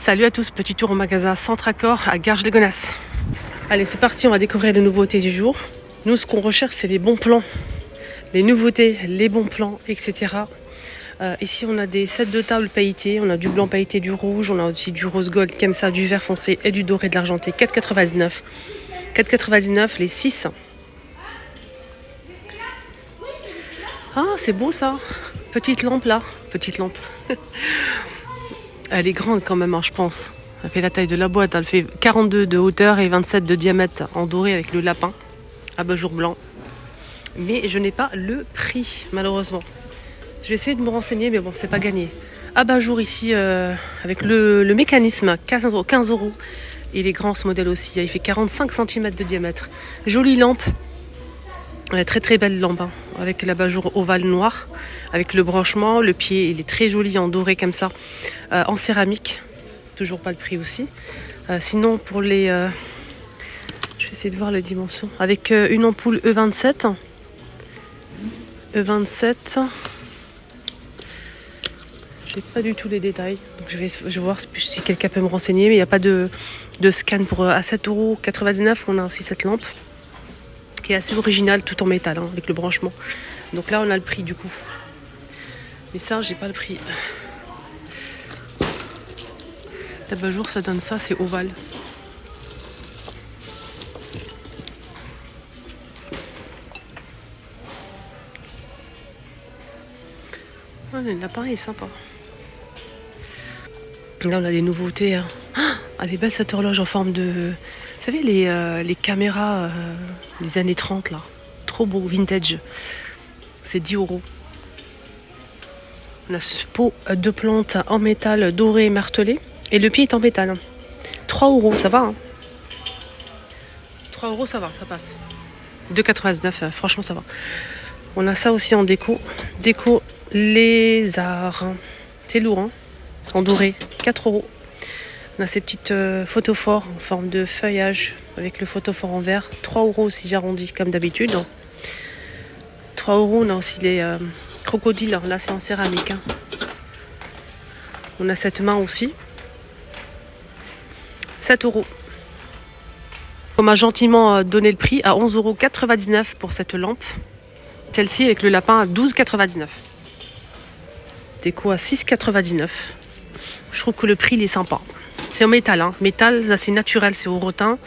Salut à tous, petit tour au magasin Centracor à Garges-les-Gonasses. Allez, c'est parti, on va découvrir les nouveautés du jour. Nous, ce qu'on recherche, c'est les bons plans, les nouveautés, les bons plans, etc. Ici, on a des sets de table pailletés, on a du blanc pailleté, du rouge, on a aussi du rose gold, comme ça, du vert foncé et du doré de l'argenté. 4,99. 4,99 les 6. Ah, c'est beau ça. Petite lampe là, petite lampe. Elle est grande quand même, hein, je pense. Elle fait la taille de la boîte. Elle fait 42 de hauteur et 27 de diamètre en doré avec le lapin. Abat-jour blanc. Mais je n'ai pas le prix, malheureusement. Je vais essayer de me renseigner, mais bon, c'est pas gagné. Abat-jour ici, avec le mécanisme, 15 €. Il est grand ce modèle aussi. Il fait 45 cm de diamètre. Jolie lampe. Très très belle lampe, hein, avec l'abat-jour ovale noir, avec le branchement, le pied il est très joli en doré comme ça, en céramique, toujours pas le prix aussi. Sinon pour les, je vais essayer de voir les dimensions, avec une ampoule E27, j'ai pas du tout les détails, donc je vais voir si quelqu'un peut me renseigner, mais il n'y a pas de scan pour à 7,99 €. On a aussi cette lampe qui est assez original, tout en métal, hein, avec le branchement. Donc là on a le prix du coup, mais ça j'ai pas le prix. Tabac-jour ça donne ça, c'est ovale. Ah, l'appareil est sympa. Là on a des nouveautés, hein. Ah, des belles cette horloge en forme de, vous savez les caméras des années 30 là, trop beau, vintage. C'est 10 €. On a ce pot de plantes en métal doré martelé. Et le pied est en métal. 3 €, ça va. Hein. 3 € ça va, ça passe. 2,99 €, franchement ça va. On a ça aussi en déco. Déco lézard. C'est lourd, hein, en doré. 4 €. On a ces petites photophores en forme de feuillage avec le photophore en vert. 3 € aussi, j'arrondis comme d'habitude. 3 €, on a aussi les crocodiles. Là c'est en céramique. Hein. On a cette main aussi. 7 €. On m'a gentiment donné le prix à 11,99 € pour cette lampe. Celle-ci avec le lapin à 12,99 €. Déco à 6,99 €. Je trouve que le prix il est sympa. C'est en métal, hein. Métal, là c'est naturel, c'est au rotin.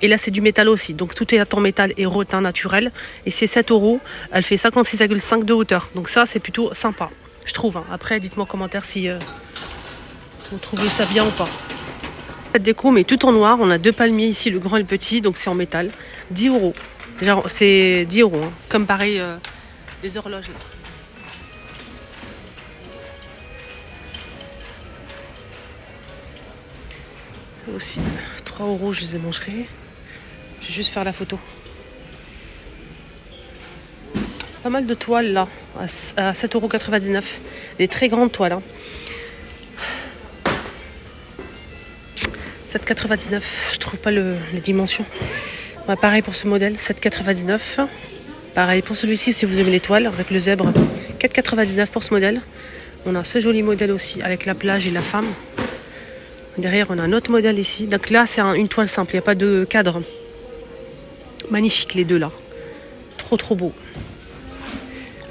Et là c'est du métal aussi. Donc tout est en métal et rotin naturel. Et c'est 7 €. Elle fait 56,5 de hauteur. Donc ça c'est plutôt sympa, je trouve. Hein. Après dites-moi en commentaire si vous trouvez ça bien ou pas. Cette déco mais tout en noir. On a deux palmiers ici, le grand et le petit. Donc c'est en métal. 10 €. Genre, c'est 10 €. Hein. Comme pareil les horloges là. Ça aussi. 3 €, je les ai mangerés. Je vais juste faire la photo. Pas mal de toiles là. À 7,99 €. Des très grandes toiles. Hein. 7,99 €, je trouve pas les dimensions. Ouais, pareil pour ce modèle, 7,99 €. Pareil pour celui-ci si vous aimez les toiles avec le zèbre, 4,99 € pour ce modèle. On a ce joli modèle aussi avec la plage et la femme. Derrière on a un autre modèle ici. Donc là c'est une toile simple, il n'y a pas de cadre. Magnifique les deux là. Trop trop beau.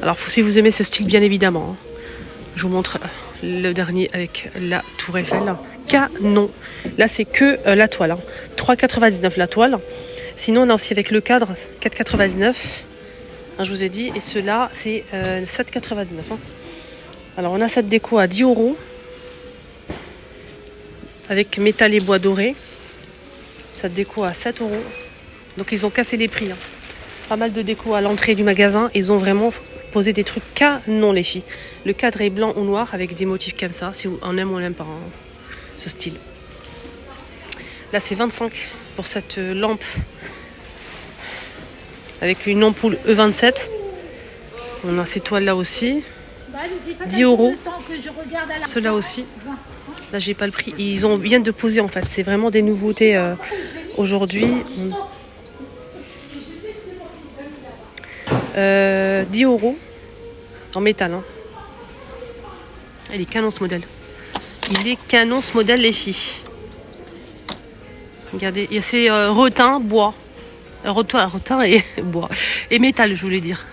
Alors si vous aimez ce style bien évidemment. Hein. Je vous montre le dernier avec la tour Eiffel. Canon. Là c'est que la toile. Hein. 3,99 € la toile. Sinon on a aussi avec le cadre 4,99 €. Hein, je vous ai dit. Et ceux-là c'est 7,99 €. Hein. Alors on a cette déco à 10 €. Avec métal et bois doré. Cette déco à 7 €. Donc ils ont cassé les prix. Hein. Pas mal de déco à l'entrée du magasin. Ils ont vraiment posé des trucs canon les filles. Le cadre est blanc ou noir avec des motifs comme ça. Si on aime ou on n'aime pas hein, ce style. Là c'est 25 € pour cette lampe. Avec une ampoule E27. On a ces toiles là aussi. 10 €. Ceux-là aussi. Là j'ai pas le prix. Ils viennent de poser en fait. C'est vraiment des nouveautés aujourd'hui. 10 € en métal. Hein. Il est canon ce modèle. Il est canon ce modèle les filles. Regardez, il y a ces retins, bois. Rotin et bois. Et métal, je voulais dire.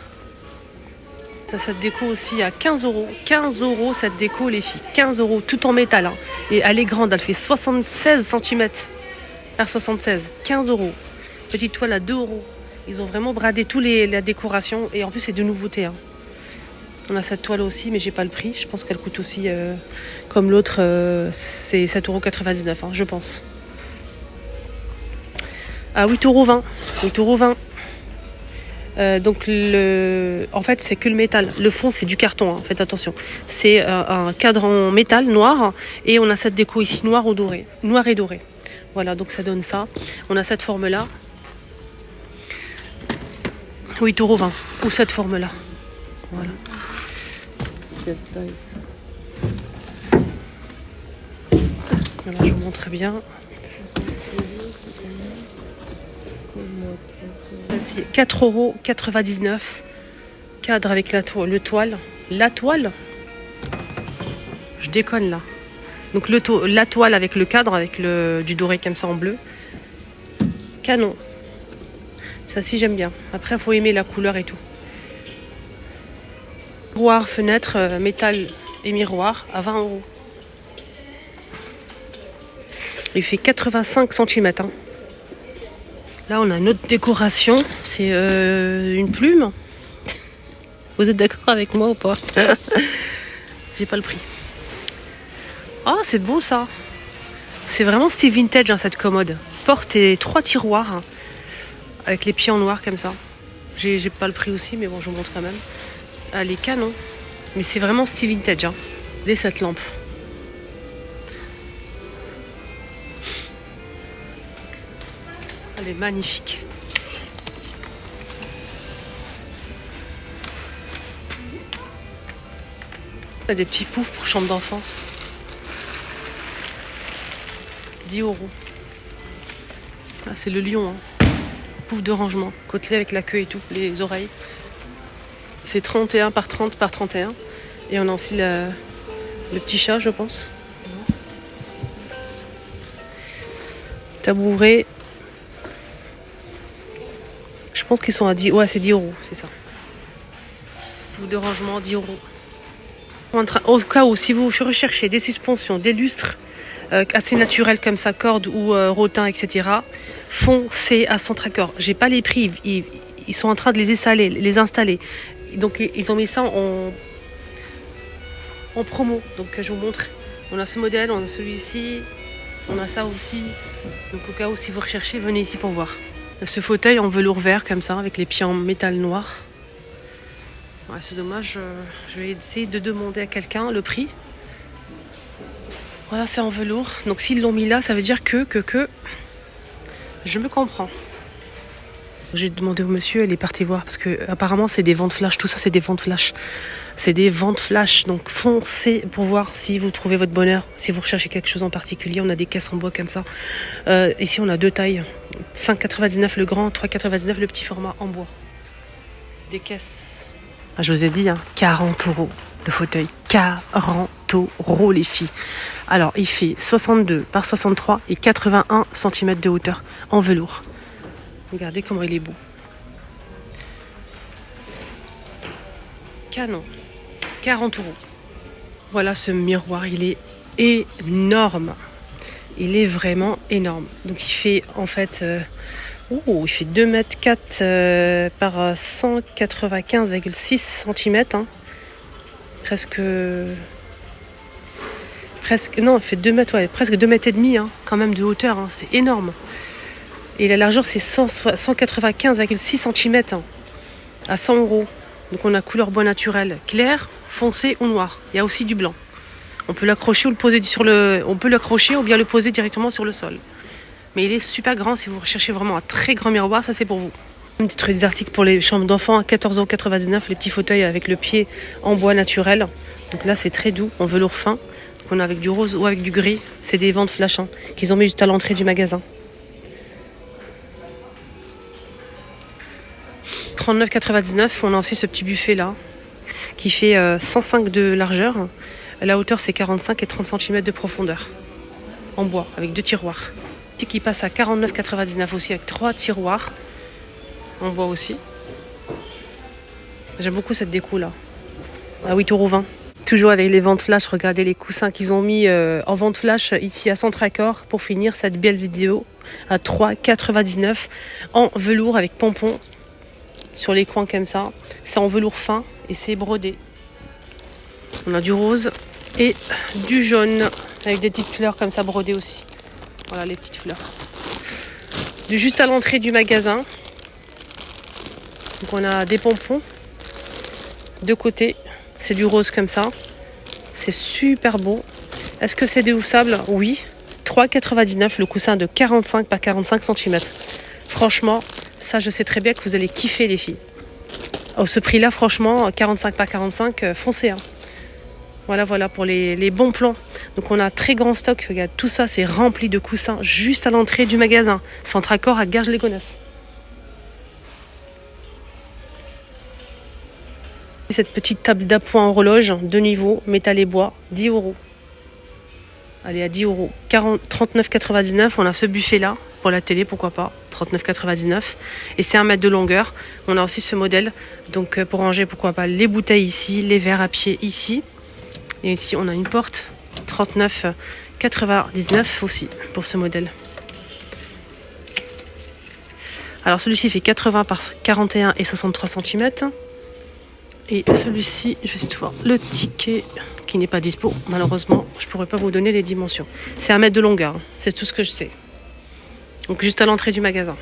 Cette déco aussi à 15 €. 15 € cette déco les filles. 15 €, tout en métal. Hein. Et elle est grande, elle fait 76 cm par 76. 15 €. Petite toile à 2 €. Ils ont vraiment bradé la décoration. Et en plus, c'est de nouveautés. Hein. On a cette toile aussi, mais j'ai pas le prix. Je pense qu'elle coûte aussi, comme l'autre, c'est 7,99 €, hein, je pense. À 8,20 €. 8,20 €. Donc, en fait, c'est que le métal. Le fond, c'est du carton, hein, faites attention. C'est un cadre en métal noir. Et on a cette déco ici, noir ou doré. Noir et doré. Voilà, donc ça donne ça. On a cette forme-là. 8,20 €. Ou cette forme-là. Voilà. Quelle taille ça? Voilà, je vous montre bien. Voici 4,99 €. Cadre avec le toile. La toile? Je déconne là. Donc la toile avec le cadre, avec du doré comme ça en bleu. Canon. Ça si j'aime bien. Après, il faut aimer la couleur et tout. Miroir, fenêtre, métal et miroir à 20 €. Il fait 85 cm. Hein. Là, on a une autre décoration. C'est une plume. Vous êtes d'accord avec moi ou pas? J'ai pas le prix. Ah, c'est beau ça. C'est vraiment style vintage hein, cette commode. Porte et 3 tiroirs. Hein, avec les pieds en noir comme ça. J'ai pas le prix aussi, mais bon, je vous montre quand même. Elle est canon. Mais c'est vraiment style vintage. Hein. Regardez cette lampe. Elle est magnifique. Il y a des petits poufs pour chambre d'enfant. 10 €. Ah, c'est le lion. Hein. Pouf de rangement. Côtelé avec la queue et tout, les oreilles. C'est 31 par 30 par 31. Et on a aussi le petit chat, je pense. Tabouret. Je pense qu'ils sont à 10. Ouais, c'est 10 €, c'est ça. Bout de rangement, 10 €. Au cas où, si vous recherchez des suspensions, des lustres assez naturels comme ça, corde ou rotin, etc., foncez à Centracor. J'ai pas les prix. Ils sont en train de les installer. Donc, ils ont mis ça en promo. Donc, je vous montre. On a ce modèle, on a celui-ci, on a ça aussi. Donc, au cas où, si vous recherchez, venez ici pour voir. Ce fauteuil en velours vert comme ça, avec les pieds en métal noir. Ouais, c'est dommage, je vais essayer de demander à quelqu'un le prix. Voilà, c'est en velours. Donc s'ils l'ont mis là, ça veut dire que je me comprends. J'ai demandé au monsieur, elle est partie voir, parce que apparemment c'est des ventes flash, tout ça c'est des ventes flash. C'est des ventes flash, donc foncez pour voir si vous trouvez votre bonheur, si vous recherchez quelque chose en particulier. On a des caisses en bois comme ça. Ici on a 2 tailles, 5,99 le grand, 3,99 le petit format en bois. Des caisses. Ah, je vous ai dit, hein, 40 € le fauteuil. 40 € les filles. Alors il fait 62 par 63 et 81 cm de hauteur en velours. Regardez comment il est beau. Canon. 40 €. Voilà ce miroir, il est énorme. Il est vraiment énorme. Donc il fait en fait... il fait 2,4 m par 195,6 cm. Hein. Presque... Non, il fait 2 mètres, ouais, presque 2,5 m hein, quand même de hauteur. Hein. C'est énorme. Et la largeur, c'est 195,6 cm hein, à 100 €. Donc on a couleur bois naturel, clair, foncé ou noir. Il y a aussi du blanc. On peut l'accrocher ou le poser on peut l'accrocher ou bien le poser directement sur le sol. Mais il est super grand. Si vous recherchez vraiment un très grand miroir, ça c'est pour vous. On trouve des articles pour les chambres d'enfants à 14,99 €, les petits fauteuils avec le pied en bois naturel. Donc là c'est très doux, en velours fin. Donc on a avec du rose ou avec du gris. C'est des ventes flash hein, qu'ils ont mis juste à l'entrée du magasin. 39,99 €. On a aussi ce petit buffet là qui fait 105 de largeur. La hauteur c'est 45 et 30 cm de profondeur. En bois, avec 2 tiroirs. Qui passe à 49,99 aussi avec 3 tiroirs. En bois aussi. J'aime beaucoup cette déco là. À 8,20 €. Toujours avec les ventes flash, regardez les coussins qu'ils ont mis en vente flash ici à Centracor pour finir cette belle vidéo à 3,99 € en velours avec pompons sur les coins comme ça. C'est en velours fin et c'est brodé. On a du rose et du jaune avec des petites fleurs comme ça brodées aussi. Voilà les petites fleurs. Juste à l'entrée du magasin. Donc on a des pompons de côté. C'est du rose comme ça. C'est super beau. Est-ce que c'est déhoussable? Oui. 3,99 € le coussin de 45 par 45 cm. Franchement, ça je sais très bien que vous allez kiffer les filles. Oh, ce prix-là, franchement, 45 par 45, foncez. Hein. Voilà pour les bons plans. Donc on a très grand stock. Regarde, tout ça c'est rempli de coussins juste à l'entrée du magasin. Centracor à Garges-les-Gonesse. Cette petite table d'appoint en horloge, 2 niveaux, métal et bois, 10 €. Allez, à 10 €. 39,99 €. On a ce buffet là pour la télé, pourquoi pas. 39,99 €. Et c'est 1 mètre de longueur. On a aussi ce modèle. Donc pour ranger, pourquoi pas, les bouteilles ici, les verres à pied ici. Et ici, on a une porte. 39,99 € aussi pour ce modèle. Alors celui-ci fait 80 par 41 et 63 cm. Et celui-ci, je vais essayer de voir le ticket qui n'est pas dispo. Malheureusement, je ne pourrais pas vous donner les dimensions. C'est 1 mètre de longueur, c'est tout ce que je sais. Donc juste à l'entrée du magasin.